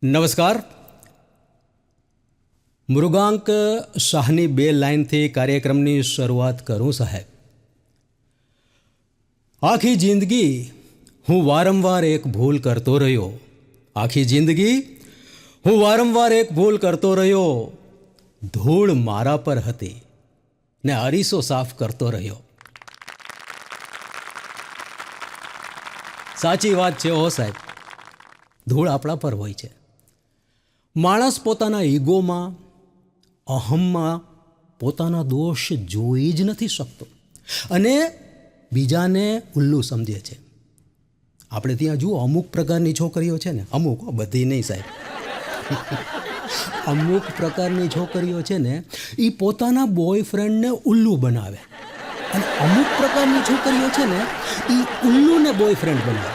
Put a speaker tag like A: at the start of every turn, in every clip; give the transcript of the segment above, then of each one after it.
A: નમસ્કાર. મૃગાંક શાહની બે લાઇનથી કાર્યક્રમની શરૂઆત કરું સાહેબ. આખી જિંદગી હું વારંવાર એક ભૂલ કરતો રહ્યો. આખી જિંદગી હું વારંવાર એક ભૂલ કરતો રહ્યો. ધૂળ મારા પર હતી ને અરીસો સાફ કરતો રહ્યો. સાચી વાત છે હો સાહેબ, ધૂળ આપણા પર હોય છે. માણસ પોતાના ઈગોમાં, અહમમાં પોતાના દોષ જોઈ જ નથી શકતો અને બીજાને ઉલ્લુ સમજે છે. આપણે ત્યાં જુઓ, અમુક પ્રકારની છોકરીઓ છે ને, અમુક, બધી નહીં સાહેબ, અમુક પ્રકારની છોકરીઓ છે ને એ પોતાના બોયફ્રેન્ડને ઉલ્લુ બનાવે અને અમુક પ્રકારની છોકરીઓ છે ને એ ઉલ્લુને બોયફ્રેન્ડ બનાવે.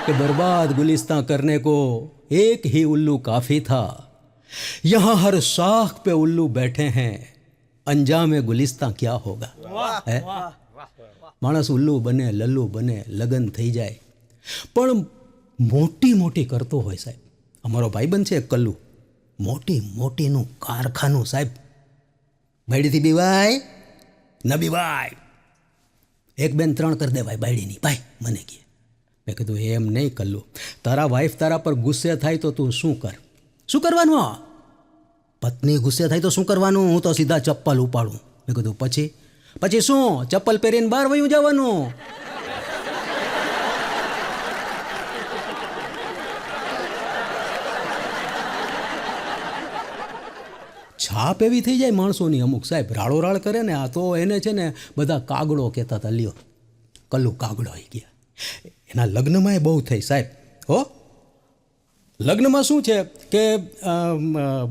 A: कि बर्बाद गुलिस्तां करने को एक ही उल्लू काफ़ी था, यहाँ हर शाख पे उल्लू बैठे हैं, अंजाम गुलिस्तां क्या होगा. माणस उल्लू बने, लल्लू बने, लग्न થઈ જાય પણ મોટી મોટી કરતો હોય સાહેબ. અમારો ભાઈબંધ છે કલ્લુ, મોટી મોટીનું કારખાનું સાહેબ. બાયડીથી બીવાય ન બીવાય, એક બેન ત્રણ કરી દેવાય બાયડીની. ભાઈ મને કહે, મેં કીધું એમ નહીં કલ્લુ, તારા વાઈફ તારા પર ગુસ્સે થાય તો તું શું કર? શું કરવાનું? પત્ની ગુસ્સે થાય તો શું કરવાનું? હું તો સીધા ચપ્પલ ઉપાડું. મેં કીધું પછી શું? ચપ્પલ પહેરીને બહાર વયું જવાનું. છાપ એવી થઈ જાય માણસોની અમુક સાહેબ, રાળો રાળ કરે ને. આ તો એને છે ને બધા કાગડો કહેતા હતા. લ્યો, કલ્લુ કાગડો આવી ગયા. એના લગ્નમાં એ બહુ થઈ સાહેબ. હો, લગ્નમાં શું છે કે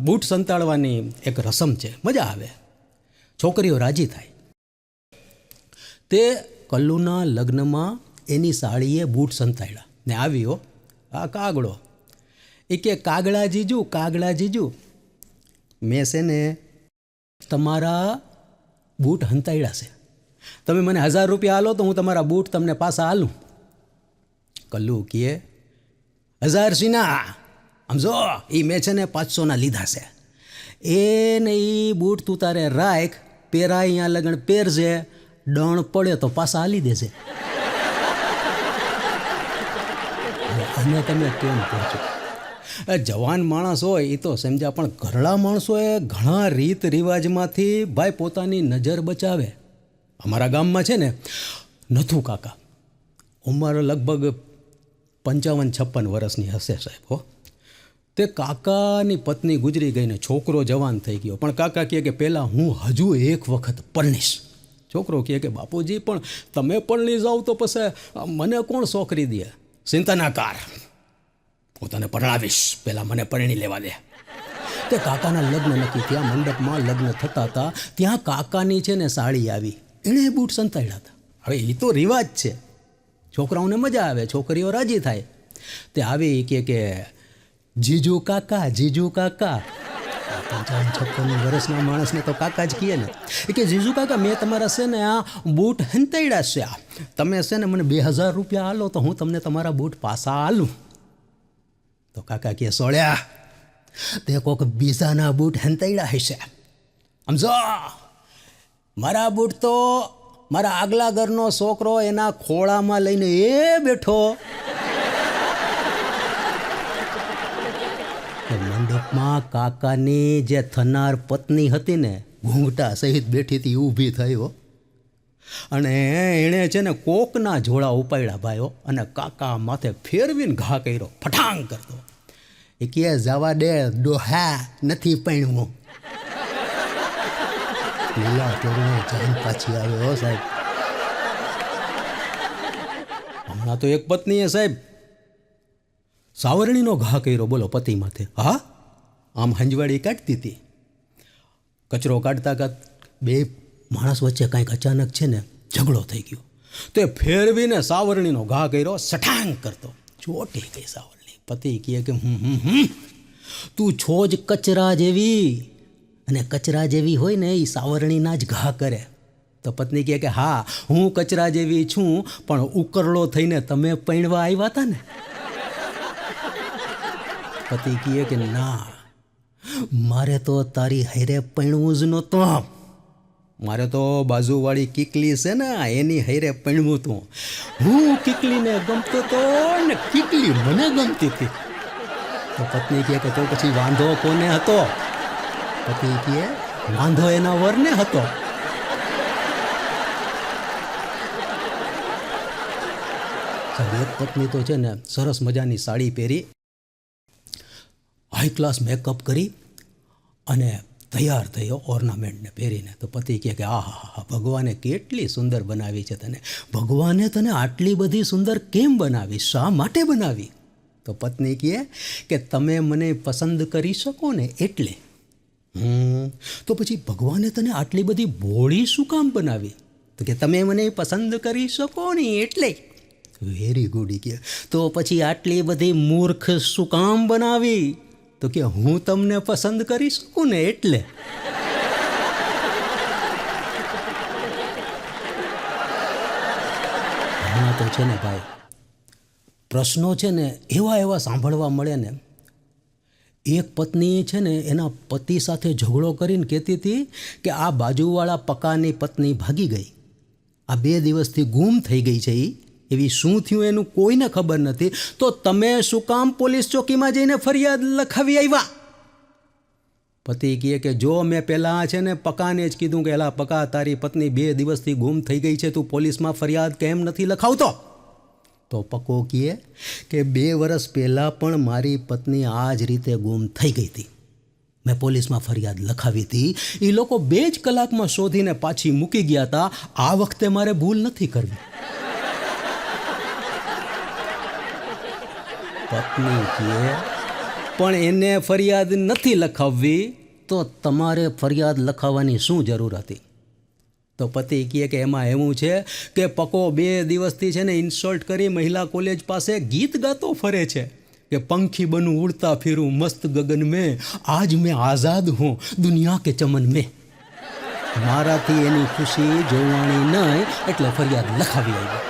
A: બૂટ સંતાડવાની એક રસમ છે, મજા આવે, છોકરીઓ રાજી થાય. તે કલ્લુના લગ્નમાં એની સાડીએ બૂટ સંતાડ્યા ને આવ્યો આ કાગડો. એ કે કાગડા જીજુ, મેં છે ને તમારા બૂટ હંતાડ્યા છે, તમે મને 1000 રૂપિયા આલો તો હું તમારા બૂટ તમને પાછા આલું. કલ્લુ કહે 1000 સીના, સમજો એ મેં છે ને 500ના લીધા છે. એ ને એ બૂટ તું તારે રાખ, પહેરાય અહીંયા લગણ પહેરજે, ડણ પડે તો પાછા આલી દેજે. અને તમે કેમ પહોંચો? જવાન માણસ હોય એ તો સમજ્યા, પણ ઘરડા માણસોએ ઘણા રીત રિવાજમાંથી ભાઈ પોતાની નજર બચાવે. અમારા ગામમાં છે ને નથુ કાકા, ઉંમર લગભગ 55-56 વર્ષની હશે સાહેબ. હો, તે કાકાની પત્ની ગુજરી ગઈને છોકરો જવાન થઈ ગયો. પણ કાકા કહે કે પહેલાં હું હજુ એક વખત પરણીશ. છોકરો કહે કે બાપુજી પણ તમે પરણી જાઓ તો પછી મને કોણ છોકરી દે? ચિંતા ના કર, પોતાને પરણાવીશ, પહેલાં મને પરણી લેવા દે. તે કાકાના લગ્ન નક્કી થયા, મંડપમાં લગ્ન થતા હતા, ત્યાં કાકાની છે ને સાડી આવી, એણે બૂટ સંતાડ્યા હતા. હવે એ તો રિવાજ છે, છોકરાઓને મજા આવે, છોકરીઓ રાજી થાય. તે આવી કે જીજુ કાકા 55-56 વર્ષના માણસને તો કાકા જ કહે ને. એ કે જીજુ કાકા મેં તમારા છે ને આ બૂટ હંતાડ્યા છે, તમે છે ને મને 2000 રૂપિયા આલો તો હું તમને તમારા બૂટ પાછા આલું. તો કાકા કહે સોળ્યા, તે કોઈક બીજાના બૂટ હંતાડ્યા હશે, સમજો. મારા બૂટ તો મારા આગલા ઘરનો છોકરો એના ખોળામાં લઈને એ બેઠો. મંડપમાં કાકાની જે થનાર પત્ની હતી ને, ઘૂંઘટા સહિત બેઠી હતી, ઊભી થયો અને એણે છે ને કોકના જોડા ઉપાડ્યા ભાઈઓ, અને કાકા માથે ફેરવીને ઘા કર્યો, ફટાંગ કરતો. એ કે જવા દે ડોહા, નથી પૈણવું. લીલા ચોરને જાન પાછી આવ્યો સાહેબ. હમણાં તો એક પત્નીએ સાહેબ સાવરણીનો ઘા કર્યો, બોલો, પતિ માથે. હા, આમ હંજવાડી કાઢતી હતી, કચરો કાઢતા બે માણસ વચ્ચે કાંઈક અચાનક છે ને ઝઘડો થઈ ગયો. તે ફેરવીને સાવરણીનો ઘા કર્યો, સઠાંગ કરતો, ચોટી ગઈ સાવરણી. પતિ કહે કે તું છો જ કચરા જેવી, અને કચરા જેવી હોય ને એ સાવરણીના જ ઘા કરે. તો પત્ની કહે કે હા, હું કચરા જેવી છું, પણ ઉકરડો થઈને તમે પૈણવા આવ્યા હતા ને. પતિ કહે કે ના, મારે તો તારી હારે પૈણવું જ નહોતું, મારે તો બાજુવાળી કીકલી છે ને એની હારે પૈણવું હતું. હું કીકલીને ગમતો તો ને કીકલી મને ગમતી હતી. તો પત્ની કહે કે તો પછી વાંધો કોને હતો? પતિ કહે વાંધો એના વરને હતો. એક પત્ની તો છે ને સરસ મજાની સાડી પહેરી, હાઈ ક્લાસ મેકઅપ કરી અને તૈયાર થયો ઓર્નામેન્ટને પહેરીને. તો પતિ કહે કે આ હા, ભગવાને કેટલી સુંદર બનાવી છે તને, ભગવાને તને આટલી બધી સુંદર કેમ બનાવી, શા માટે બનાવી? તો પત્ની કહે કે તમે મને પસંદ કરી શકો ને એટલે. તો પછી ભગવાને તને આટલી બધી ભોળી શું કામ બનાવી? તો કે તમે મને પસંદ કરી શકો ને એટલે. Very good. કે તો પછી આટલી બધી મૂર્ખ શું કામ બનાવી? તો કે હું તમને પસંદ કરી શકું ને એટલે. હમણાં તો છે ને ભાઈ, પ્રશ્નો છે ને એવા સાંભળવા મળે ને. એક પત્ની છે ને એના પતિ સાથે ઝઘડો કરીને કહેતી હતી કે આ બાજુવાળા પકાની પત્ની ભાગી ગઈ, આ 2 દિવસથી ગુમ થઈ ગઈ છે, એવી શું થયું એનું કોઈને ખબર નથી, તો તમે શું કામ પોલીસ ચોકીમાં જઈને ફરિયાદ લખાવી આવ્યા? પતિ કહે કે જો મેં પહેલાં છે ને પકાને જ કીધું કે એલા પકા, તારી પત્ની 2 દિવસથી ગુમ થઈ ગઈ છે, તું પોલીસમાં ફરિયાદ કેમ નથી લખાવતો? તો પકો કહે કે 2 વર્ષ પહેલાં પણ મારી પત્ની આ જ રીતે ગુમ થઈ ગઈ હતી, મેં પોલીસમાં ફરિયાદ લખાવી હતી, એ લોકો 2 જ કલાકમાં શોધીને પાછી મૂકી ગયા હતા, આ વખતે મારે ભૂલ નથી કરવી. પત્ની કહે પણ એને ફરિયાદ નથી લખાવવી, તો તમારે ફરિયાદ લખાવવાની શું જરૂર હતી? તો પતિ કહે કે એમાં એવું છે કે પકો 2 દિવસથી છે ને ઇન્સલ્ટ કરી મહિલા કોલેજ પાસે ગીત ગાતો ફરે છે કે પંખી બનું ઉડતા ફિરું મસ્ત ગગન મેં, આજ મેં આઝાદ હું દુનિયા કે ચમન મેં. મારાથી એની ખુશી જોવાની નહીં એટલે ફરિયાદ લખાવી આવી.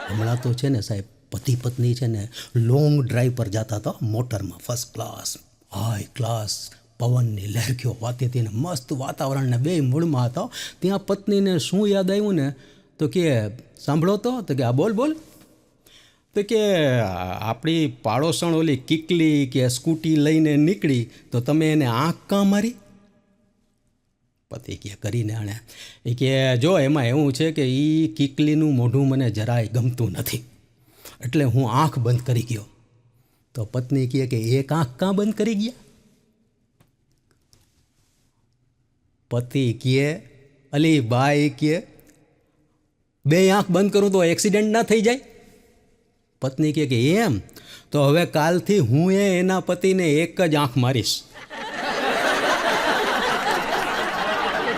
A: હમણાં તો છે ને સાહેબ, પતિ પત્ની છે ને લોંગ ડ્રાઈવ પર જતા હતા મોટરમાં, ફર્સ્ટ ક્લાસ, હાઈ ક્લાસ, પવનની લહેરખીઓ વાતી હતી ને મસ્ત વાતાવરણને 2 મૂળમાં હતા. ત્યાં પત્નીને શું યાદ આવ્યું ને, તો કે સાંભળો તો કે આ બોલ બોલ, તો કે આપણી પાડોશણ ઓલી કીકલી કે સ્કૂટી લઈને નીકળી તો તમે એને આંખ કાં મારી? પતિ કે કરીને આણે એ કે જો એમાં એવું છે કે એ કીકલીનું મોઢું મને જરાય ગમતું નથી, એટલે હું આંખ બંધ કરી ગયો. તો પત્ની કહે કે એક આંખ કાં બંધ કરી ગયા? પતિ કહે અલી બાઈ કહે 2 આંખ બંધ કરું તો એક્સિડન્ટ ના થઈ જાય? પત્ની કહે કે એમ, તો હવે કાલથી હું એના પતિને એક જ આંખ મારીશ,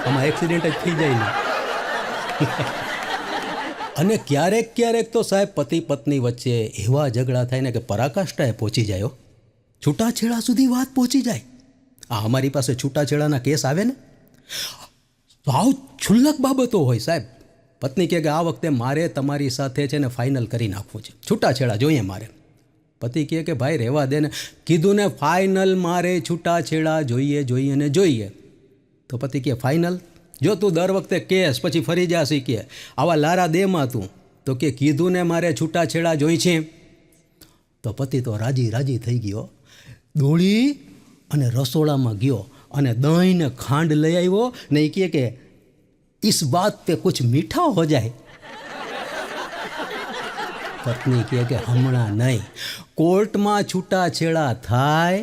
A: આમાં એક્સિડન્ટ જ થઈ જાય ને. અને ક્યારેક ક્યારેક તો સાહેબ પતિ પત્ની વચ્ચે એવા ઝઘડા થાય ને કે પરાકાષ્ઠાએ પહોંચી જાય, છૂટાછેડા સુધી વાત પહોંચી જાય. આ અમારી પાસે છૂટાછેડાના કેસ આવે ને, સાવ છુલ્લક બાબતો હોય સાહેબ. પત્ની કહે કે આ વખતે મારે તમારી સાથે છે ને ફાઇનલ કરી નાખવું છે, છૂટાછેડા જોઈએ મારે. પતિ કહે કે ભાઈ રહેવા દે ને, કીધું ને ફાઇનલ મારે છૂટાછેડા જોઈએ ને જોઈએ. તો પતિ કહે ફાઇનલ? જો તું દર વખતે કેસ પછી ફરી જા શીખીએ, આવા લારા દેમાં તું, તો કે કીધું ને મારે છૂટાછેડા જોઈ છે. તો પતિ તો રાજી થઈ ગયો, દોડી અને રસોડામાં ગયો અને દહીં ને ખાંડ લઈ આવ્યો ને એ કહે કે इस बात पे कुछ मीठा हो जाए. પત્ની કહે કે હમણાં નહીં, કોર્ટમાં છૂટાછેડા થાય,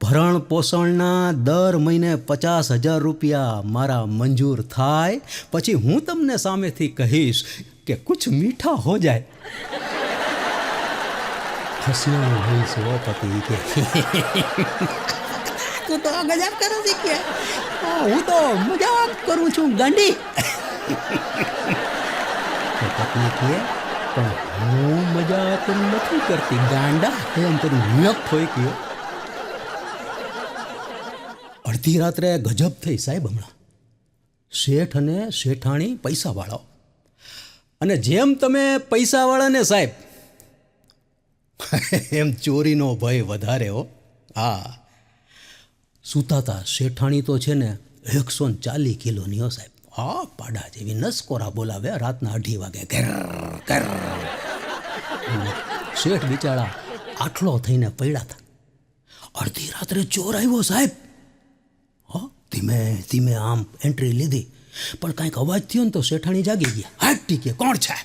A: ભરણ પોષણના દર મહિને 50,000 રૂપિયા મારા મંજૂર થાય, પછી હું તમને સામેથી કહીશ કે કુછ મીઠા હો જાય. હસવું નહીં સો પતિ કે તું તો ગજબ કરો શીખ્યા, હું તો મજાક કરું છું ગાંડી. પત્ની કહે પણ હું મજાક નથી કરતી ગાંડા, એમ કરી નખ થઈ ગયો. અડધી રાત્રે ગજબ થઈ સાહેબ. હમણાં શેઠ અને શેઠાણી પૈસાવાળાઓ અને જેમ તમે પૈસાવાળાને સાહેબ એમ ચોરીનો ભય વધારે હો. હા, સુતાતા શેઠાણી તો છે ને 140 કિલોની હો સાહેબ. હા, પાડા જેવી નસકોરા બોલાવે રાતના 2:30 વાગે ઘર ઘર. શેઠ બિચારા આટલો થઈને પડ્યા હતા. અડધી રાત્રે ચોર આવ્યો સાહેબ. હા, ધીમે ધીમે આમ એન્ટ્રી લીધી, પણ કાંઈક અવાજ થયો ને તો શેઠાણી જાગી ગયા. હાટ ટીકે કોણ છે?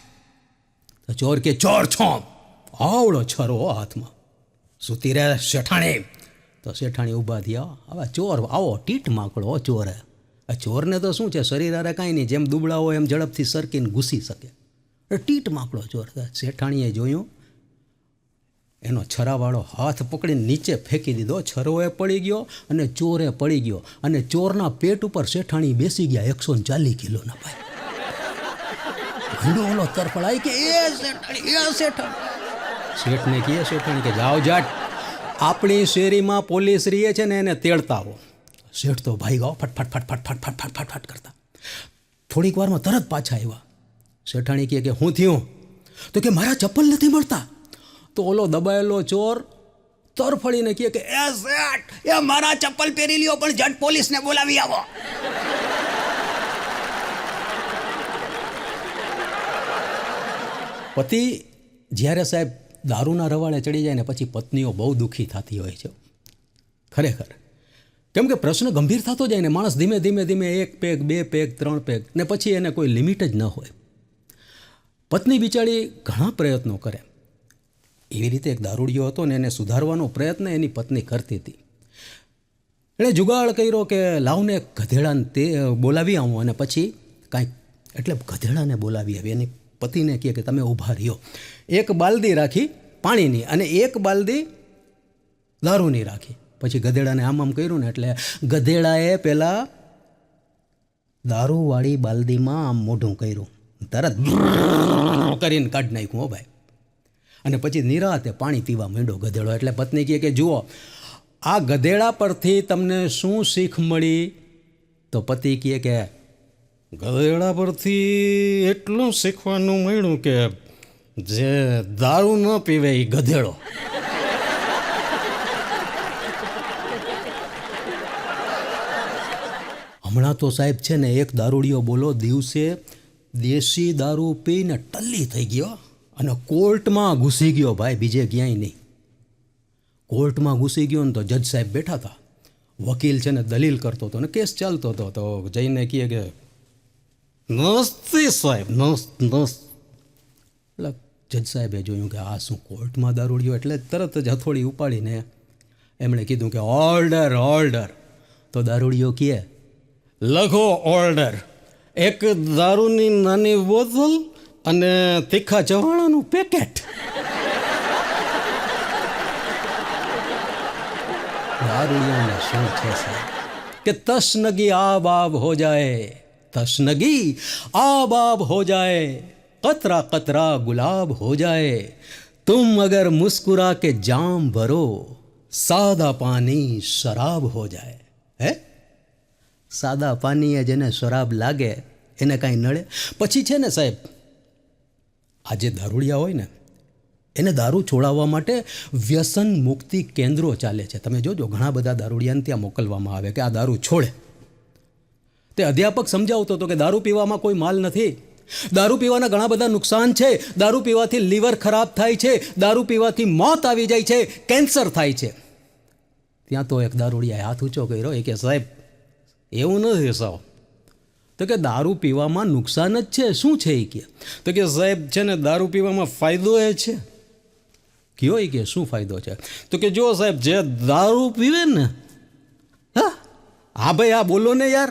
A: તો ચોર કે ચોર છો. આવડો છરો હાથમાં. સૂતી રહે શેઠાણી. તો શેઠાણી ઊભા થયા. હવે ચોર આવો ટીટ માકડો ચોર. આ ચોરને તો શું છે, શરીર આરે કાંઈ નહીં, જેમ દુબળા હોય એમ ઝડપથી સરકીને ઘૂસી શકે. ટીટ માકડો ચોર. શેઠાણીએ જોયું, એનો છરાવાળો હાથ પકડીને નીચે ફેંકી દીધો. છરોએ પડી ગયો અને ચોરે પડી ગયો, અને ચોરના પેટ ઉપર શેઠાણી બેસી ગયા 140 કિલોના ભાઈ. ભંડો ઓલો તરફડાય કે એ શેઠાણી, એ શેઠાણી. શેઠને કહે શેઠાણી કે જાઓ જાટ, આપણી શેરીમાં પોલીસ રીએ છે ને એને તેડતા આવો. શેઠ તો ભાઈ ગાઓ ફટફટ ફટફટ ફટફટ ફટફટ ફટ કરતા. થોડીક વારમાં તરત પાછા આવ્યા. શેઠાણી કહે કે હું થયું? તો કે મારા ચપ્પલ નથી મળતા. તો ઓલો દબાયેલો ચોર તરફડીને કહે કે એ શેઠ, એ મારા ચપ્પલ પહેરી લ્યો, પણ જટ પોલીસને બોલાવી આવો. પતિ જ્યારે સાહેબ દારૂના રવાડે ચડી જાય ને પછી પત્નીઓ બહુ દુઃખી થતી હોય છે ખરેખર. કેમ કે પ્રશ્ન ગંભીર થતો જાય ને, માણસ ધીમે ધીમે ધીમે 1 પેગ 2 પેગ 3 પેગ ને પછી એને કોઈ લિમિટ જ ન હોય. પત્ની બિચારી ઘણા પ્રયત્નો કરે. એવી રીતે એક દારૂડિયો હતો ને એને સુધારવાનો પ્રયત્ન એની પત્ની કરતી હતી. એણે જુગાડ કર્યો કે લાવને ગધેડાને તે બોલાવી આવું, અને પછી કાંઈક એટલે ગધેડાને બોલાવી આવી. એની પતિને કહે કે તમે ઊભા રહ્યો. એક બાલદી રાખી પાણીની અને એક બાલદી દારૂની રાખી. પછી ગધેડાને આમ કર્યું ને એટલે ગધેડાએ પેલા દારૂવાળી બાલદીમાં આમ મોઢું કર્યું, તરત કરીને કાઢી નાખ્યું હો ભાઈ. અને પછી નિરાતે પાણી પીવા માંડ્યો ગધેડો. એટલે પત્ની કહે કે જુઓ, આ ગધેડા પરથી તમને શું શીખ મળી? તો પતિ કહે કે ગધેડા પરથી એટલું શીખવાનું મળ્યું કે જે દારૂ ન પીવે એ ગધેડો. હમણાં તો સાહેબ છે ને એક દારૂડિયો બોલો દિવસે દેશી દારૂ પીને ટલ્લી થઈ ગયો અને કોર્ટમાં ઘૂસી ગયો ભાઈ, બીજે ક્યાંય નહીં. કોર્ટમાં ઘૂસી ગયો ને તો જજ સાહેબ બેઠા હતા. વકીલ છે ને દલીલ કરતો હતો ને કેસ ચાલતો હતો. તો જઈને કહે કે નસ્તી સાહેબ નસ્ત. એટલે જજ સાહેબે જોયું કે આ શું કોર્ટમાં દારૂડિયો, એટલે તરત જ હથોડી ઉપાડીને એમણે કીધું કે ઓર્ડર ઓર્ડર. તો દારૂડિયો કહે લખો ઓર્ડર, એક દારૂની નાની બોતલ અને તીખા ચવાણાનું પેકેટ. દારૂડિયાને શું છે સાહેબ કે તશનગી આબ આબ હો જાય, તશનગી આબ આબ હો જાય, કતરા કતરા ગુલાબ હો જાય, तुम अगर मुस्कुरा के जाम भरो, सादा पानी शराब हो जाए. હે, સાદા પાણીએ જેને શરાબ લાગે એને કાંઈ નડે? પછી છે ને સાહેબ, આ જે દારૂડિયા હોય ને એને દારૂ છોડાવવા માટે વ્યસન મુક્તિ કેન્દ્રો ચાલે છે. તમે જોજો ઘણા બધા દારૂડિયાને ત્યાં મોકલવામાં આવે કે આ દારૂ છોડે. તે અધ્યાપક સમજાવતો હતો કે દારૂ પીવામાં કોઈ માલ નથી, દારૂ પીવાના ઘણા બધા નુકસાન છે, દારૂ પીવાથી લીવર ખરાબ થાય છે, દારૂ પીવાથી મોત આવી જાય છે, કેન્સર થાય છે. ત્યાં તો એક દારૂડિયાએ હાથ ઊંચો કર્યો, એ કે સાહેબ એવું નથી સાવ. તો કે દારૂ પીવામાં નુકસાન જ છે, શું છે એ કે? તો કે સાહેબ છે ને દારૂ પીવામાં ફાયદો એ છે. કયો એ કે શું ફાયદો છે? તો કે જો સાહેબ જે દારૂ પીવે ને, હા ભાઈ આ બોલો ને યાર,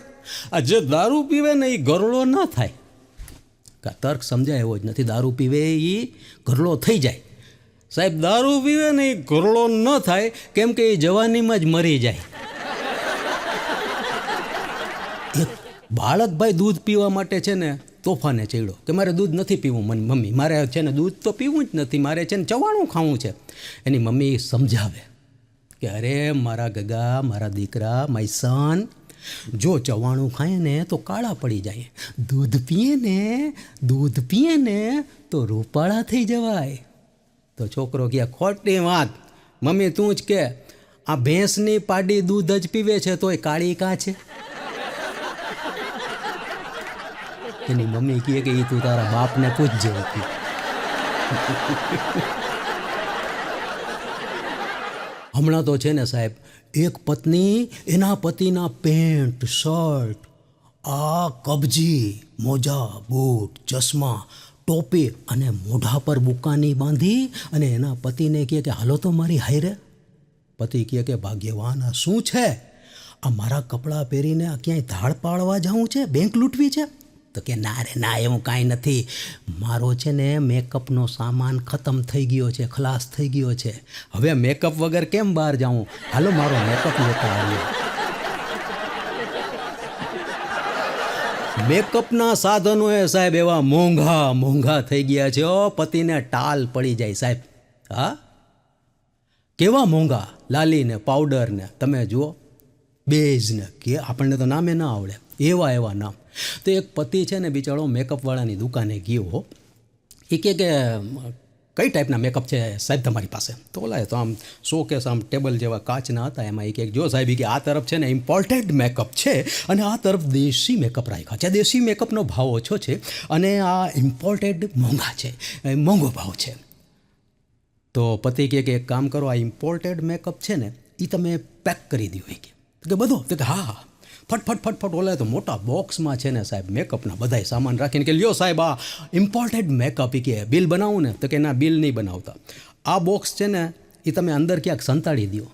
A: આ જે દારૂ પીવે ને એ ગરડો ન થાય. તર્ક સમજાય એવો જ નથી. દારૂ પીવે એ ગરડો થઈ જાય. સાહેબ દારૂ પીવે ને એ ગરડો ન થાય, કેમ કે એ જવાનીમાં જ મરી જાય. એક બાળક ભાઈ દૂધ પીવા માટે છે ને તોફાને ચડ્યો કે મારે દૂધ નથી પીવું, મને મમ્મી મારે છે ને દૂધ તો પીવું જ નથી, મારે છે ને ચવાણું ખાવું છે. એની મમ્મી સમજાવે કે અરે મારા ગગા, મારા દીકરા, માય સન, જો ચવાણું ખાય ને તો કાળા પડી જાય, દૂધ પીએ ને તો રૂપાળા થઈ જવાય. તો છોકરો કહે ખોટી વાત, મમ્મી તું જ કે આ ભેંસની પાડી દૂધ જ પીવે છે તોય કાળી કાં છે? એની મમ્મી કહે કે એ તું તારા બાપને પૂછજે. હમણાં તો છે ને સાહેબ, એક પત્ની એના પતિના પેન્ટ, શર્ટ, આ કબજી, મોજા, બૂટ, ચશ્મા, ટોપી અને મોઢા પર બુકાની બાંધી અને એના પતિને કહે કે હાલો તો મારી હાયરે. પતિ કહે કે ભાગ્યવાન આ શું છે? આ મારા કપડાં પહેરીને આ ક્યાંય ધાડ પાડવા જવું છે, બેંક લૂંટવી છે? તો કે ના રે ના, એવું કાંઈ નથી, મારો છે ને મેકઅપનો સામાન ખતમ થઈ ગયો છે, ખલાસ થઈ ગયો છે, હવે મેકઅપ વગર કેમ બહાર જાઉં, હાલો મારો મેકઅપ લેતા આવીએ. મેકઅપના સાધનો એ સાહેબ એવા મોંઘા થઈ ગયા છે. પતિને ટાલ પડી જાય સાહેબ. હા, કેવા મોંઘા, લાલીને પાવડરને તમે જુઓ, બેઝને, કે આપણને તો નામે ના આવડે એવા નામ. તો એક પતિ છે ને બિચારો મેકઅપવાળાની દુકાને ગયો. એ કે કઈ ટાઈપના મેકઅપ છે સાહેબ તમારી પાસે? તો ઓલાએ તો આમ શોકેસ આમ ટેબલ જેવા કાચના હતા, એમાં એ કે જો સાહેબ કે આ તરફ છે ને ઇમ્પોર્ટેડ મેકઅપ છે અને આ તરફ દેશી મેકઅપ રાખ્યા છે. દેશી મેકઅપનો ભાવ ઓછો છે અને આ ઇમ્પોર્ટેડ મોંઘા છે, મોંઘો ભાવ છે. તો પતિ કહે કે એક કામ કરો, આ ઇમ્પોર્ટેડ મેકઅપ છે ને એ તમે પેક કરી દો. કે બધો? તો કે હા, ફટ ઓલા તો મોટા બોક્સમાં છે ને સાહેબ મેકઅપના બધાય સામાન રાખીને કે લ્યો સાહેબ આ ઇમ્પોર્ટેડ મેકઅપ. કે બિલ બનાવું ને? તો કે ના, બિલ નહીં બનાવતા, આ બોક્સ છે ને એ તમે અંદર ક્યાંક સંતાડી દો.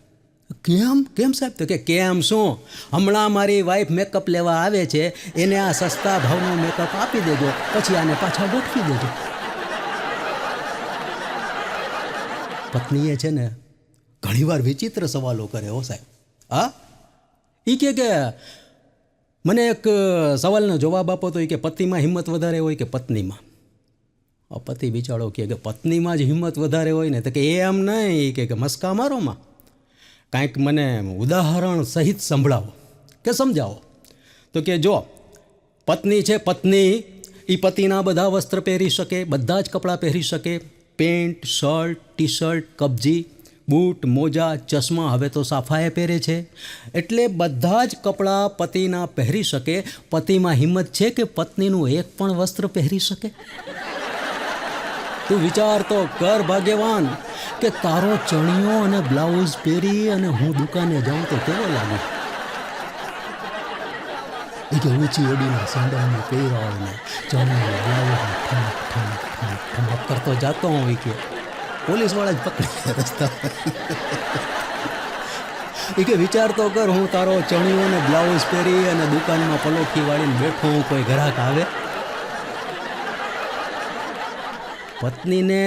A: કેમ સાહેબ? તો કે કેમ શું, હમણાં મારી વાઈફ મેકઅપ લેવા આવે છે, એને આ સસ્તા ભાવનો મેકઅપ આપી દેજો, પછી આને પાછા ગોઠવી દેજો. પત્નીએ છે ને ઘણીવાર વિચિત્ર સવાલો કરે હો સાહેબ. હા, એ કે મને એક સવાલનો જવાબ આપો તો એ કે પતિમાં હિંમત વધારે હોય કે પત્નીમાં? પતિ બિચારો કે પત્નીમાં જ હિંમત વધારે હોય ને? તો કે એમ નહીં, કે મસ્કા મારોમાં કાંઈક મને ઉદાહરણ સહિત સંભળાવો કે સમજાવો. તો કે જો પત્ની છે, પત્ની એ પતિના બધા વસ્ત્ર પહેરી શકે, બધા જ કપડાં પહેરી શકે, પેન્ટ, શર્ટ, ટી શર્ટ, કબજી, બૂટ, મોજા, ચશ્મા, હવે તો સાફાએ પહેરે છે, એટલે બધા જ કપડાં પતિના પહેરી શકે. પતિમાં હિંમત છે કે પત્નીનું એક પણ વસ્ત્ર પહેરી શકે? તું વિચાર તો કર ભાગ્યવાન, કે તારો ચણિયો અને બ્લાઉઝ પહેરી અને હું દુકાને જાઉં તો કેવો લાગે? એ કે ઊંચી એડીના સેન્ડલને પહેરાવીને ચણિયો બ્લાઉઝ ઠમક કરતો જાતો હું. કે પોલીસવાળા જ પકડી રસ્તા. એ કે વિચાર તો કર, હું તારો ચણિયો અને બ્લાઉઝ પહેરી અને દુકાનમાં પલોઠી વાળીને બેઠો હું, કોઈ ગ્રાહક આવે? પત્નીને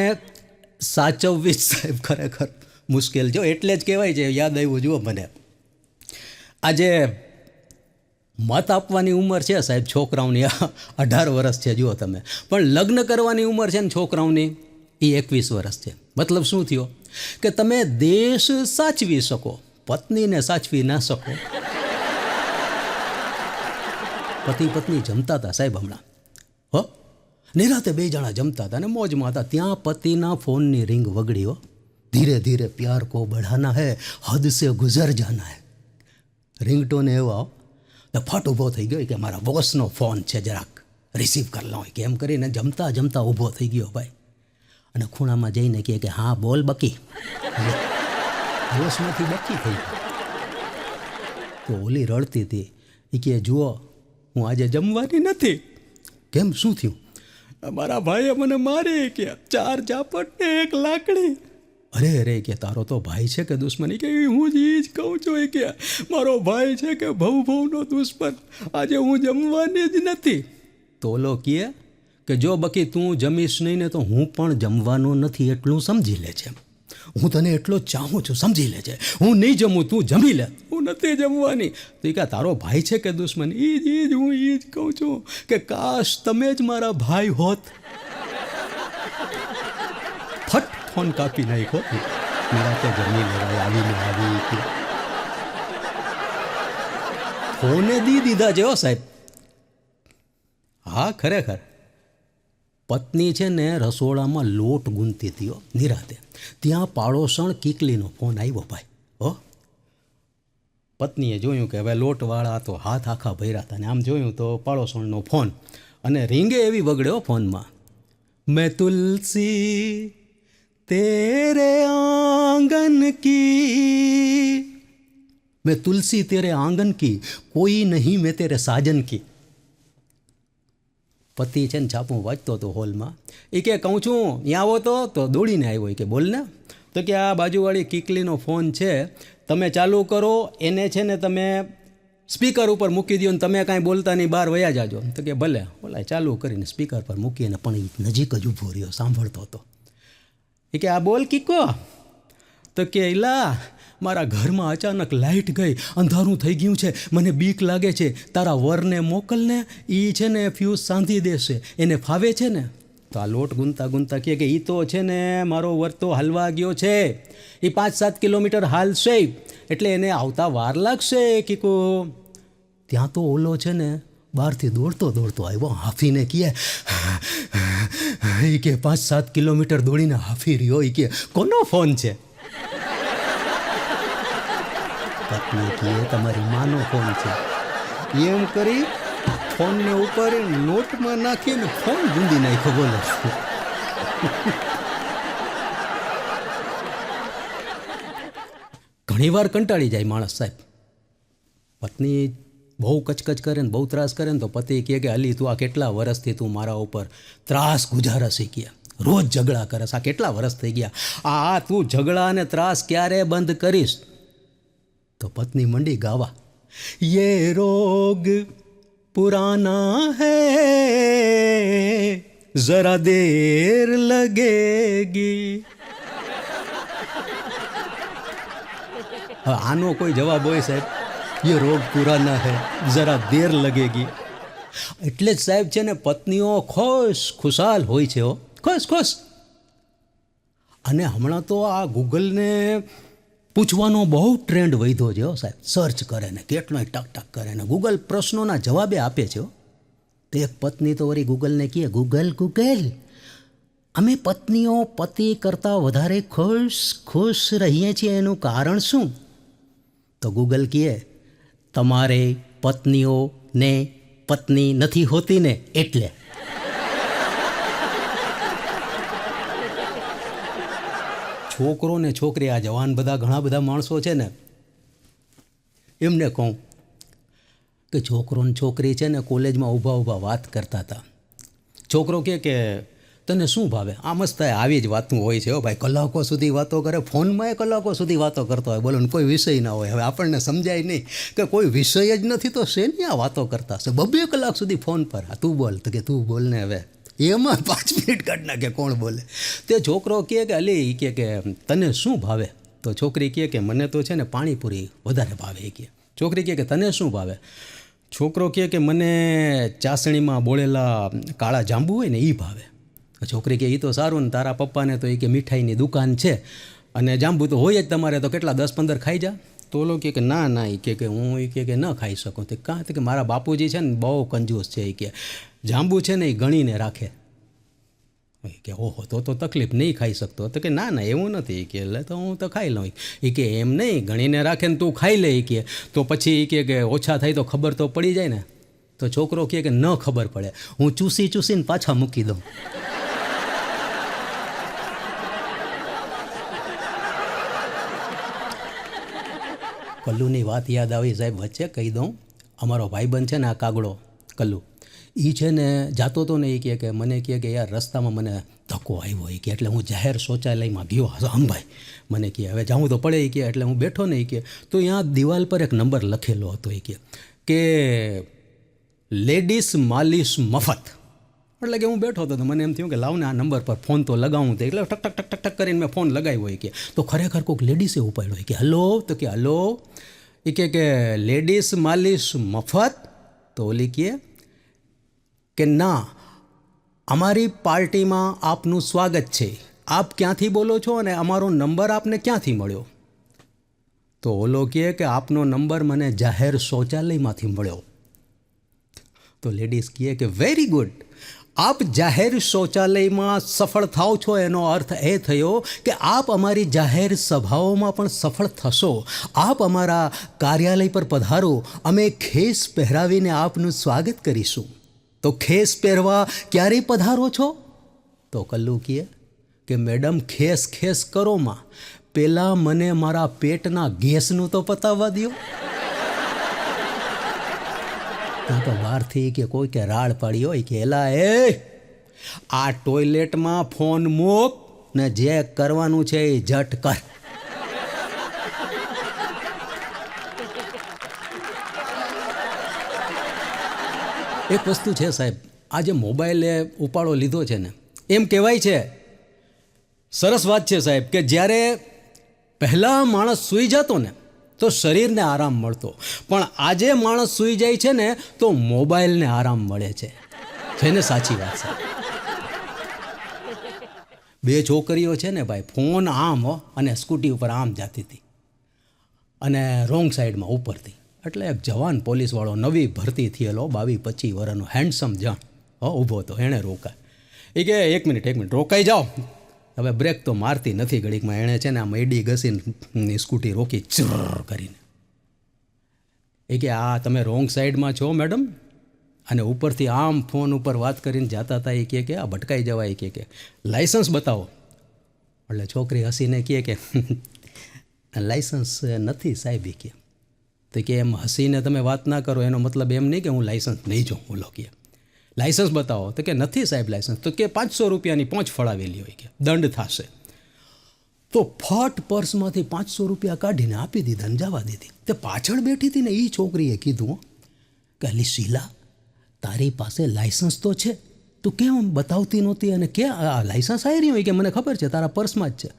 A: સાચવવી સાહેબ ખરેખર મુશ્કેલ છે. એટલે જ કહેવાય છે, યાદ આવ્યું જુઓ મને, આજે મત આપવાની ઉંમર છે સાહેબ છોકરાઓની 18 વર્ષ છે જુઓ તમે, પણ લગ્ન કરવાની ઉંમર છે ને છોકરાઓની એ 21 વર્ષ છે. મતલબ શું થયો? કે તમે દેશ સાચવી શકો, પત્નીને સાચવી ના શકો. પતિ પત્ની જમતા હતા સાહેબ હમણાં, હો, નિરાતે 2 જણા જમતા હતા અને મોજમાં હતા. ત્યાં પતિના ફોનની રિંગ વગડી. હો, ધીરે ધીરે પ્યાર કો બઢાના હૈ, હદ સે ગુજર જાના હૈ. રિંગટોન એવા ફટ ઊભો થઈ ગયો કે મારા બોસનો ફોન છે, જરાક રિસીવ કરી લો. કે એમ કરીને જમતા જમતા ઊભો થઈ ગયો ભાઈ, અને ખૂણામાં જઈને કહે કે હા બોલ બકી. બોસમાંથી બકી થઈ ગઈ. તો ઓલી રડતી હતી. એ કહે જુઓ હું આજે જમવાની નથી. કેમ, શું થયું? મારા ભાઈએ મને મારી, કે 4 ઝાપટ ને 1 લાકડી. અરે કે તારો તો ભાઈ છે કે દુશ્મન? કે હું જ એ જ કહું છું. કે મારો ભાઈ છે કે ભવનો દુશ્મન? આજે હું જમવાની જ નથી. તો ઓલો કહે કે જો બકી તું જમીશ નહીં ને તો હું પણ જમવાનો નથી, એટલું સમજી લે છે. હું તને એટલો જ ચાહું છું, સમજી લે છે. હું નહીં જમું, તું જમી લે, હું નથી જમવાની. તો એ કે તારો ભાઈ છે કે દુશ્મન? હું એ જ કહું છું કે કાશ તમે જ મારા ભાઈ હોત. ફટ ફોન કાપી નાખ્યો. નિરાતે જમી લેવાય, આવી. ફોને દીધા છે હો સાહેબ. હા ખરેખર પત્ની છે ને રસોડામાં લોટ ગૂંથતી હતી હો નિરાતે. ત્યાં પાડોશણ કીકલીનો ફોન આવ્યો ભાઈ. હો પત્નીએ જોયું કે હવે લોટવાળા તો હાથ આખા ભર્યા હતા ને આમ જોયું તો પાડોશણનો ફોન અને રીંગે એવી વગડ્યો ફોનમાં, મેં તુલસી તેરે આંગન કી, મેં તુલસી તેરે આંગન કી, કોઈ નહીં મેં તેરે સાજન કી. પતિ છે ને છાપું વાંચતો હતો હોલમાં. એ કે કહું છું ત્યાં આવો તો દોડીને આવ્યો. એ કે બોલ ને. તો કે આ બાજુવાળી કીકલીનો ફોન છે, તમે ચાલુ કરો, એને છે ને તમે સ્પીકર ઉપર મૂકી દો ને તમે કાંઈ બોલતા નહીં, બહાર વયા જાજો. તો કે ભલે. બોલાય ચાલુ કરીને સ્પીકર પર મૂકીને પણ એ નજીક જ ઊભો રહ્યો, સાંભળતો હતો. એ કે આ બોલ કીકો. તો કે એલા મારા ઘરમાં અચાનક લાઇટ ગઈ, અંધારું થઈ ગયું છે, મને બીક લાગે છે, તારા વરને મોકલને, એ છે ને ફ્યુઝ સાંધી દેશે, એને ફાવે છે ને. તો આ લોટ ગુંતા કહે કે એ તો છે ને મારો વર તો હાલવા ગયો છે, એ 5-7 કિલોમીટર હાલશે એટલે એને આવતા વાર લાગશે કીકો. ત્યાં તો ઓલો છે ને બહારથી દોડતો આવ્યો, હાફીને કહે એ કે 5-7 કિલોમીટર દોડીને હાફી રહ્યો. એ કે કોનો ફોન છે? પત્ની કહે તમારી માનો ફોન છે. એમ કરી ફોનને ઉપર નોટમાં નાખીને ફોન ગુંદી નાખ્યો. બોલો ઘણીવાર કંટાળી જાય માણસ સાહેબ. પત્ની બહુ કચકચ કરે ને બહુ ત્રાસ કરે ને તો પતિ કહે કે અલી તું આ કેટલા વર્ષથી તું મારા ઉપર ત્રાસ ગુજારા શીખ્યા, રોજ ઝઘડા કરસ, આ કેટલા વર્ષ થઈ ગયા, આ તું ઝઘડા અને ત્રાસ ક્યારે બંધ કરીશ? તો પત્ની મંડી ગાવા, યે રોગ પુરાના હૈ જરા દેર લગેગી. આનો કોઈ જવાબ હોય સાહેબ? યે રોગ પુરાના હૈ જરા દેર લગેગી. એટલે જ સાહેબ છે ને પત્નીઓ ખુશાલ હોય છે હો, ખુશ. અને હમણાં તો આ ગૂગલને પૂછવાનો બહુ ટ્રેન્ડ વધ્યો છે હો સાહેબ. સર્ચ કરે ને કેટલોય ટક કરે ને ગૂગલ પ્રશ્નોના જવાબે આપે છે હો. તો એક પત્ની તો વળી ગૂગલને કહે, ગૂગલ અમે પત્નીઓ પતિ કરતાં વધારે ખુશ રહીએ છીએ, એનું કારણ શું? તો ગૂગલ કહે તમારે પત્નીઓને પત્ની નથી હોતી ને એટલે. છોકરો ને છોકરી આ જવાન બધા ઘણા બધા માણસો છે ને, એમને કહું કે છોકરો ને છોકરી છે ને કોલેજમાં ઊભા વાત કરતા હતા. છોકરો કહે કે તને શું ભાવે? આ મસ્ત આવી જ વાતું હોય છે હો ભાઈ, કલાકો સુધી વાતો કરે, ફોનમાં કલાકો સુધી વાતો કરતો હોય. બોલો ને કોઈ વિષય ના હોય. હવે આપણને સમજાય નહીં કે કોઈ વિષય જ નથી તો શેની આ વાતો કરતા હશે 2 કલાક સુધી ફોન પર. હા તું બોલ. તો કે તું બોલ ને. હવે એમાં 5 મિનિટ કાઢ નાખે કોણ બોલે. તે છોકરો કહે કે અલી કે તને શું ભાવે? તો છોકરી કહે કે મને તો છે ને પાણીપુરી વધારે ભાવે. એ કહે. છોકરી કહે કે તને શું ભાવે? છોકરો કહે કે મને ચાસણીમાં બોળેલા કાળા જાંબુ હોય ને એ ભાવે. છોકરી કહે એ તો સારું ને, તારા પપ્પાને તો એ કે મીઠાઈની દુકાન છે અને જાંબુ તો હોય જ તમારે, તો કેટલા 10-15 ખાઈ જા. તો ઓલો કહે કે ના એ કે હું એ કે ન ખાઈ શકું. તો કાં તો કે મારા બાપુજી છે ને બહુ કંજૂસ છે. એ કે જાંબુ છે ને એ ગણીને રાખે. કે ઓહો તો તકલીફ નહીં ખાઈ શકતો. તો કે ના એવું નથી. કે એટલે તો હું તો ખાઈ લઉં. એ કે એમ નહીં, ગણીને રાખે ને તું ખાઈ લે. એ કે તો પછી એ કે ઓછા થાય તો ખબર તો પડી જાય ને. તો છોકરો કહે કે ન ખબર પડે, હું ચૂસીને પાછા મૂકી દઉં. કલ્લુની વાત યાદ આવી સાહેબ, વચ્ચે કહી દઉં. અમારો ભાઈબંધ છે ને આ કાગડો કલ્લુ, એ છે ને જાતો તો ને એ કહે કે મને કહે કે યાર રસ્તામાં મને ધક્કો આવ્યો. એ કે એટલે હું જાહેર શૌચાલયમાં ગયો ભાઈ, મને કહે હવે જાઉં તો પડે. એ કહે એટલે હું બેઠો ને. એ કહે તો ત્યાં દિવાલ પર એક નંબર લખેલો હતો. એ કહે કે લેડીઝ માલિશ મફત. એટલે કે હું બેઠો હતો તો મને એમ થયું કે લાવ ને આ નંબર પર ફોન તો લગાવું. તો એટલે ટક કરીને મેં ફોન લગાવ્યો. એ કે તો ખરેખર કોઈક લેડીઝે ઉપાડ્યો. એ કે હલો. તો કે હલો. એ કે લેડીઝ માલિશ મફત. તો ઓલી કે ના, અમારી પાર્ટીમાં આપનું સ્વાગત છે, આપ ક્યાંથી બોલો છો અને અમારો નંબર આપને ક્યાંથી મળ્યો? તો ઓલો કહે કે આપનો નંબર મને જાહેર શૌચાલયમાંથી મળ્યો. તો લેડીઝ કહે કે વેરી ગુડ, આપ જાહેર શૌચાલયમાં સફળ થાવ છો એનો અર્થ એ થયો કે આપ અમારી જાહેર સભાઓમાં પણ સફળ થશો. આપ અમારા કાર્યાલય પર પધારો, અમે ખેસ પહેરાવીને આપનું સ્વાગત કરીશું. તો ખેસ પહેરવા ક્યારે પધારો છો? તો કલ્લુ કહે કે મેડમ ખેસ ખેસ કરોમાં, પહેલાં મને મારા પેટના ગેસનું તો પતાવવા દો. ત્યાં તો બહારથી કે કોઈ કે રાડ પાડી હોય કે એલા આ ટોયલેટમાં ફોન મૂક ને જે કરવાનું છે એ ઝટ કર. એક વસ્તુ છે સાહેબ, આ જે મોબાઈલે ઉપાડો લીધો છે ને, એમ કહેવાય છે, સરસ વાત છે સાહેબ, કે જ્યારે પહેલાં માણસ સૂઈ જતો ને તો શરીરને આરામ મળતો, પણ આજે માણસ સૂઈ જાય છે ને તો મોબાઈલને આરામ મળે છે. ને સાચી વાત છે. બે છોકરીઓ છે ને ભાઈ, ફોન આમ અને સ્કૂટી ઉપર આમ જતી હતી અને રોંગ સાઈડમાં ઉપરથી. એટલે એક જવાન પોલીસવાળો, નવી ભરતી થયેલો 22-25 વર્ષનો હેન્ડસમ જણ ઊભો હતો. એણે રોકાય. એ કે એક મિનિટ રોકાઈ જાઓ. હવે બ્રેક તો મારતી નથી ઘડીકમાં. એણે છે ને આમ એડી ઘસીને સ્કૂટી રોકી ચર કરીને. એ કે આ તમે રોંગ સાઈડમાં છો મેડમ, અને ઉપરથી આમ ફોન ઉપર વાત કરીને જતા હતા. એ કે આ ભટકાઈ જવાય. કે લાઇસન્સ બતાવો. એટલે છોકરી હસીને કહે કે લાઇસન્સ નથી સાહેબ. એ કે તો કે એમ હસીને તમે વાત ના કરો, એનો મતલબ એમ નહીં કે હું લાઇસન્સ નહીં જોઉં. ઓલો કે લાઇસન્સ બતાવો. તો કે નથી સાહેબ લાઇસન્સ. તો કે 500 રૂપિયાની પહોંચ ફળાવેલી હોય, કે દંડ થશે. તો ફટ પર્સમાંથી 500 રૂપિયા કાઢીને આપી દીધા અને જવા દીધી. તે પાછળ બેઠી હતી ને એ છોકરીએ કીધું કે અલી શીલા, તારી પાસે લાઇસન્સ તો છે, તું કેમ બતાવતી નહોતી? અને કે આ લાઇસન્સ આવી રહ્યું હોય કે મને ખબર છે તારા પર્સમાં જ છે.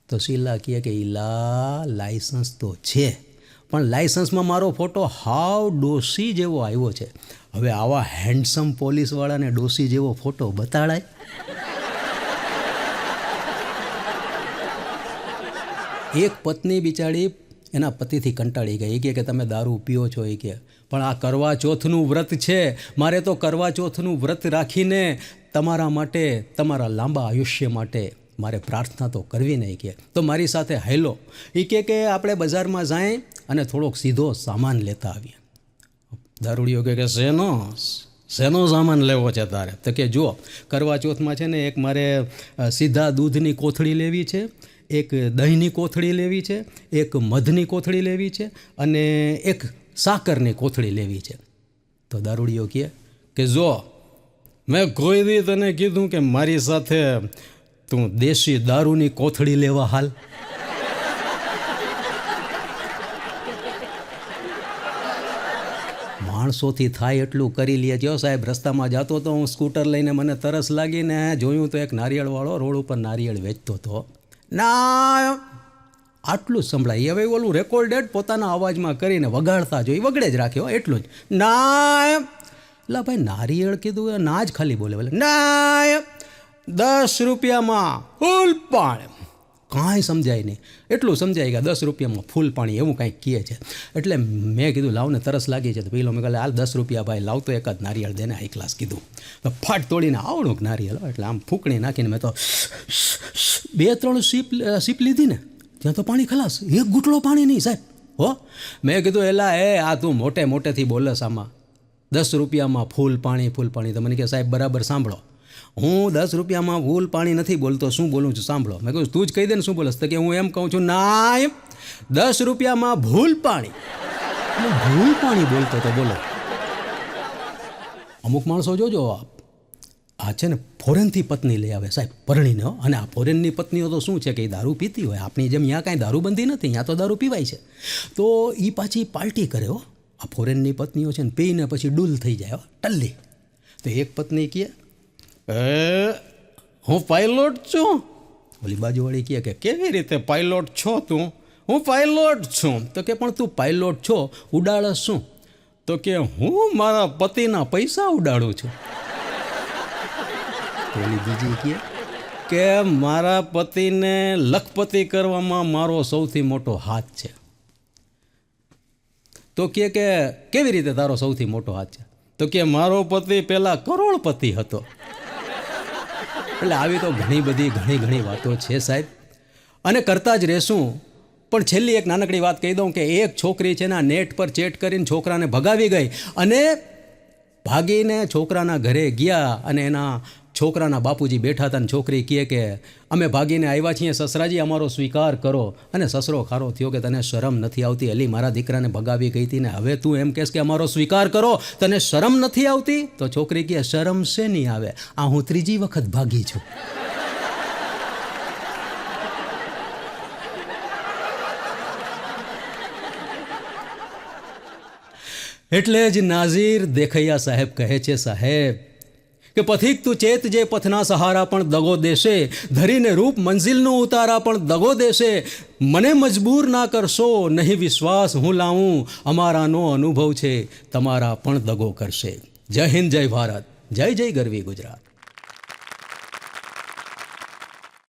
A: તો શીલા કહે કે ઈલા લાઇસન્સ તો છે, પણ લાઇસન્સમાં મારો ફોટો હાવ ડોસી જેવો આવ્યો છે. હવે આવા હેન્ડસમ પોલીસવાળાને ડોસી જેવો ફોટો બતાડાય? એક પત્ની બિચારી એના પતિથી કંટાળી ગઈ. એ કહે કે તમે દારૂ પીઓ છો. એ કે પણ આ કરવા ચોથનું વ્રત છે, મારે તો કરવા ચોથનું વ્રત રાખીને તમારા માટે, તમારા લાંબા આયુષ્ય માટે મારે પ્રાર્થના તો કરવી નહીં. કે તો મારી સાથે હાલો. એ કે આપણે બજારમાં જાય અને થોડોક સીધો સામાન લેતા આવીએ. દારૂડિયો કે શેનો સામાન લેવો છે તારે? તો કે જુઓ, કરવા ચોથમાં છે ને એક મારે સીધા દૂધની કોથળી લેવી છે, એક દહીંની કોથળી લેવી છે, એક મધની કોથળી લેવી છે, અને એક સાકરની કોથળી લેવી છે. તો દારૂડિયો કહે કે જો મેં કોઈ દી તને કીધું કે મારી સાથે તું દેશી દારૂની કોથળી લેવા હાલ? માણસોથી થાય એટલું કરી લે. જો સાહેબ, રસ્તામાં જતો તો હું સ્કૂટર લઈને, મને તરસ લાગીને જોયું તો એક નારિયેળવાળો રોડ ઉપર નારિયેળ વેચતો હતો. ના આટલું જ સંભળાય. હવે ઓલું રેકોર્ડેડ પોતાના અવાજમાં કરીને વગાડતા જોઈ, વગડે જ રાખ્યો એટલું જ. ના લા ભાઈ, નારિયેળ કીધું ના જ ખાલી બોલે. ના 10 રૂપિયામાં ફૂલ પાણી. કાંઈ સમજાય નહીં. એટલું સમજાય કે 10 રૂપિયામાં ફૂલ પાણી, એવું કાંઈક કહે છે. એટલે મેં કીધું લાવને તરસ લાગી છે. તો પેલો મેં કહે હાલ 10 રૂપિયા ભાઈ લાવતો, એક જ નારિયેળ દેને હાઈ ક્લાસ કીધું. તો ફાટ તોડીને આવડું નારિયેળ, એટલે આમ ફૂંકણી નાખીને મેં તો 2-3 સીપ લીધી ને, ત્યાં તો પાણી ખલાસ. એક ઘૂંટડો પાણી નહીં સાહેબ. હો, મેં કીધું એલા આ તું મોટેથી બોલસ આમાં 10 રૂપિયામાં ફૂલ પાણી. તો મને કહે સાહેબ બરાબર સાંભળો, હું 10 રૂપિયામાં ફૂલ પાણી નથી બોલતો, શું બોલું છું સાંભળો. મેં કહ્યું તું જ કહી દે ને શું બોલસ. તો કે હું એમ કહું છું ના 10 રૂપિયામાં ભૂલ પાણી. ભૂલ પાણી બોલતો તો બોલો. અમુક માણસો જોજો, આ છે ને ફોરેનથી પત્ની લઈ આવે સાહેબ પરણીને. અને આ ફોરેનની પત્નીઓ તો શું છે કે એ દારૂ પીતી હોય. આપણી જેમ અહીંયા કાંઈ દારૂબંધી નથી, અહીંયા તો દારૂ પીવાય છે. તો એ પાછી પાર્ટી કરે. આ ફોરેનની પત્નીઓ છે ને પીને પછી ડૂલ થઈ જાય ટલ્લી. તો એક પત્ની કહે હું પાયલોટ છું. ઓલી બાજુવાળી કહે કે કેવી રીતે પાયલોટ છો તું? હું પાયલોટ છું. તો કે પણ તું પાયલોટ છો, ઉડાડસ શું? તો કે હું મારા પતિના પૈસા ઉડાડું છું. ઓલી બીજી કહે કે મારા પતિને લખપતિ કરવામાં મારો સૌથી મોટો હાથ છે. તો કે કેવી રીતે તારો સૌથી મોટો હાથ છે? તો કે મારો પતિ પેલા કરોડપતિ હતો. એટલે આવી તો ઘણી વાતો છે સાહેબ, અને કરતા જ રહેશું. પણ છેલ્લી એક નાનકડી વાત કહી દઉં કે એક છોકરી છે ને આ નેટ પર ચેટ કરીને છોકરાને ભગાવી ગઈ, અને ભાગીને છોકરાના ઘરે ગયા, અને એના છોકરાના બાપુજી બેઠા હતા, અને છોકરી કહે કે અમે ભાગીને આવ્યા છીએ સસરાજી, અમારો સ્વીકાર કરો. અને સસરો ખારો થયો કે તને શરમ નથી આવતી? અલી મારા દીકરાને ભગાવી ગઈ હતી ને હવે તું એમ કહેશ કે અમારો સ્વીકાર કરો, તને શરમ નથી આવતી? તો છોકરી કહે શરમ છે નહીં આવે, આ હું 3જી વખત ભાગી છું. એટલે જ નાઝીર દેખૈયા સાહેબ કહે છે સાહેબ કે પથિક તું ચેત જે પથના સહારા પણ દગો દેશે, ધરીને રૂપ મંઝિલનું ઉતારા પણ દગો દેશે. મને મજબૂર ના કરશો, નહીં વિશ્વાસ હું લાવું, અમારાનો અનુભવ છે તમારા પણ દગો કરશે. જય હિન્દ, જય ભારત, જય જય ગરવી ગુજરાત.